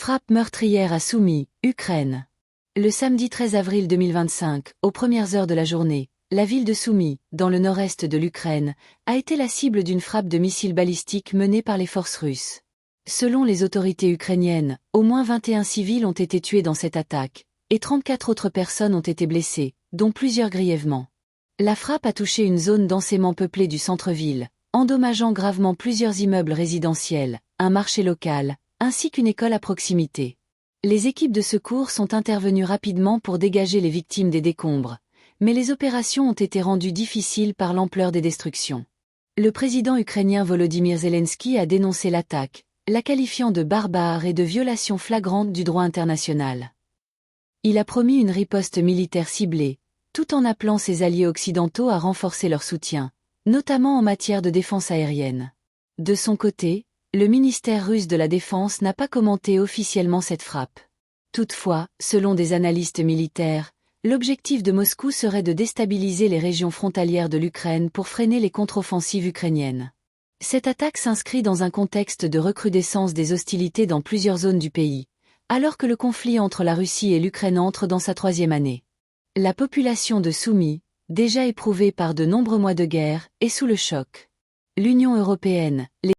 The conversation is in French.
Frappe meurtrière à Soumy, Ukraine. Le samedi 13 avril 2025, aux premières heures de la journée, la ville de Soumy, dans le nord-est de l'Ukraine, a été la cible d'une frappe de missiles balistiques menée par les forces russes. Selon les autorités ukrainiennes, au moins 21 civils ont été tués dans cette attaque, et 34 autres personnes ont été blessées, dont plusieurs grièvement. La frappe a touché une zone densément peuplée du centre-ville, endommageant gravement plusieurs immeubles résidentiels, un marché local, ainsi qu'une école à proximité. Les équipes de secours sont intervenues rapidement pour dégager les victimes des décombres, mais les opérations ont été rendues difficiles par l'ampleur des destructions. Le président ukrainien Volodymyr Zelensky a dénoncé l'attaque, la qualifiant de barbare et de violation flagrante du droit international. Il a promis une riposte militaire ciblée, tout en appelant ses alliés occidentaux à renforcer leur soutien, notamment en matière de défense aérienne. De son côté, le ministère russe de la Défense n'a pas commenté officiellement cette frappe. Toutefois, selon des analystes militaires, l'objectif de Moscou serait de déstabiliser les régions frontalières de l'Ukraine pour freiner les contre-offensives ukrainiennes. Cette attaque s'inscrit dans un contexte de recrudescence des hostilités dans plusieurs zones du pays, alors que le conflit entre la Russie et l'Ukraine entre dans sa 3e année. La population de Soumy, déjà éprouvée par de nombreux mois de guerre, est sous le choc. L'Union européenne, les